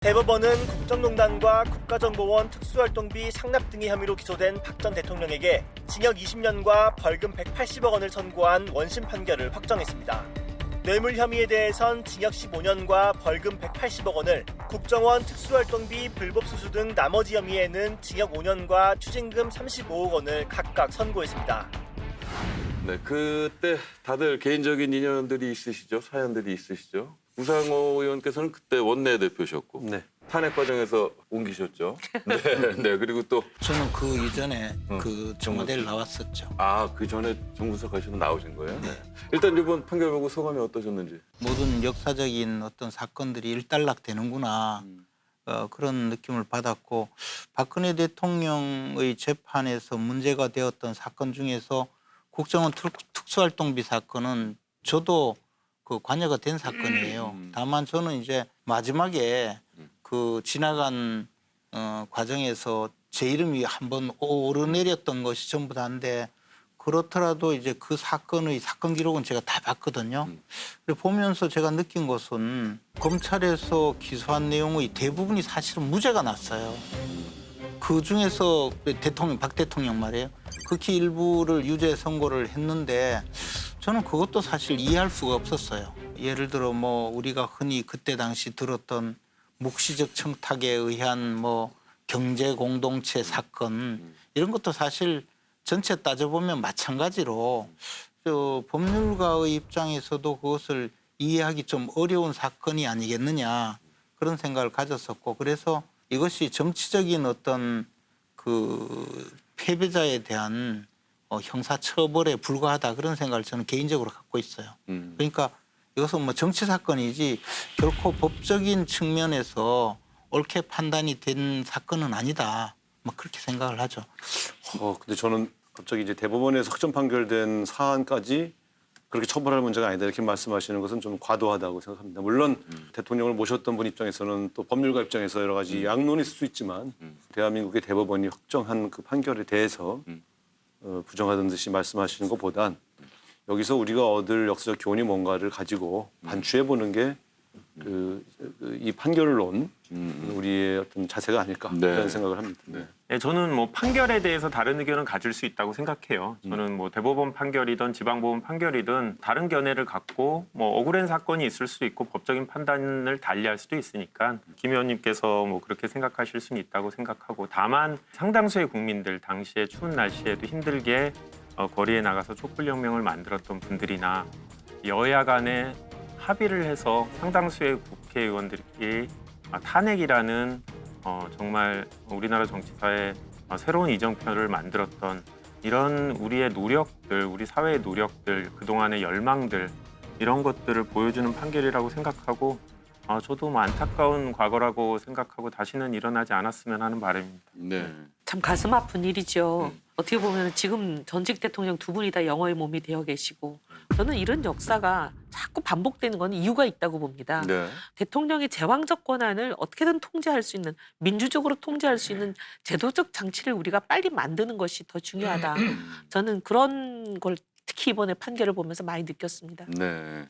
대법원은 국정농단과 국가정보원 특수활동비 상납 등의 혐의로 기소된 박 전 대통령에게 징역 20년과 벌금 180억 원을 선고한 원심 판결을 확정했습니다. 뇌물 혐의에 대해선 징역 15년과 벌금 180억 원을, 국정원 특수활동비 불법 수수 등 나머지 혐의에는 징역 5년과 추징금 35억 원을 각각 선고했습니다. 네, 그때 다들 개인적인 인연들이 있으시죠? 사연들이 있으시죠? 우상호 의원께서는 그때 원내대표셨고 탄핵 과정에서 옮기셨죠. 네, 그리고 또 저는 그 이전에 그 청와대를 나왔었죠. 그 전에 정부석 하시고 나오신 거예요? 네. 일단 이번 판결 보고 소감이 어떠셨는지? 모든 역사적인 어떤 사건들이 일단락 되는구나. 그런 느낌을 받았고, 박근혜 대통령의 재판에서 문제가 되었던 사건 중에서 국정원 특수활동비 사건은 저도 그 관여가 된 사건이에요. 다만 저는 이제 마지막에 그 지나간 과정에서 제 이름이 한번 오르내렸던 것이 전부 다인데, 그렇더라도 이제 그 사건의 사건 기록은 제가 다 봤거든요. 그래서 보면서 제가 느낀 것은 검찰에서 기소한 내용의 대부분이 사실은 무죄가 났어요. 그 중에서 박 대통령 말이에요. 극히 일부를 유죄 선고를 했는데 저는 그것도 사실 이해할 수가 없었어요. 예를 들어 뭐 우리가 흔히 그때 당시 들었던 묵시적 청탁에 의한 뭐 경제 공동체 사건, 이런 것도 사실 전체 따져보면 마찬가지로 법률가의 입장에서도 그것을 이해하기 좀 어려운 사건이 아니겠느냐, 그런 생각을 가졌었고, 그래서 이것이 정치적인 어떤 그 패배자에 대한 형사처벌에 불과하다, 그런 생각을 저는 개인적으로 갖고 있어요. 그러니까 이것은 뭐 정치 사건이지 결코 법적인 측면에서 옳게 판단이 된 사건은 아니다, 뭐 그렇게 생각을 하죠. 근데 저는 갑자기 이제 대법원에서 확정 판결된 사안까지 그렇게 처벌할 문제가 아니다, 이렇게 말씀하시는 것은 좀 과도하다고 생각합니다. 물론 대통령을 모셨던 분 입장에서는 또 법률가 입장에서 여러 가지 양론이 있을 수 있지만 대한민국의 대법원이 확정한 그 판결에 대해서 부정하던 듯이 말씀하시는 것보단 여기서 우리가 얻을 역사적 교훈이 뭔가를 가지고 반추해 보는 게 이 판결을 놓은 우리의 어떤 자세가 아닐까, 그런 생각을 합니다. 네, 저는 뭐 판결에 대해서 다른 의견을 가질 수 있다고 생각해요. 저는 뭐 대법원 판결이든 지방법원 판결이든 다른 견해를 갖고 뭐 억울한 사건이 있을 수도 있고 법적인 판단을 달리할 수도 있으니까 김 의원님께서 뭐 그렇게 생각하실 수는 있다고 생각하고, 다만 상당수의 국민들, 당시에 추운 날씨에도 힘들게 거리에 나가서 촛불혁명을 만들었던 분들이나 여야 간에 합의를 해서 상당수의 국회의원들끼리 탄핵이라는 정말 우리나라 정치사에 새로운 이정표를 만들었던 이런 우리의 노력들, 우리 사회의 노력들, 그동안의 열망들, 이런 것들을 보여주는 판결이라고 생각하고, 저도 뭐 안타까운 과거라고 생각하고 다시는 일어나지 않았으면 하는 바람입니다. 네. 참 가슴 아픈 일이죠. 어떻게 보면 지금 전직 대통령 두 분이 다 영어의 몸이 되어 계시고, 저는 이런 역사가 자꾸 반복되는 건 이유가 있다고 봅니다. 네. 대통령의 제왕적 권한을 어떻게든 통제할 수 있는, 민주적으로 통제할 수 있는 제도적 장치를 우리가 빨리 만드는 것이 더 중요하다. 저는 그런 걸 특히 이번에 판결을 보면서 많이 느꼈습니다. 네.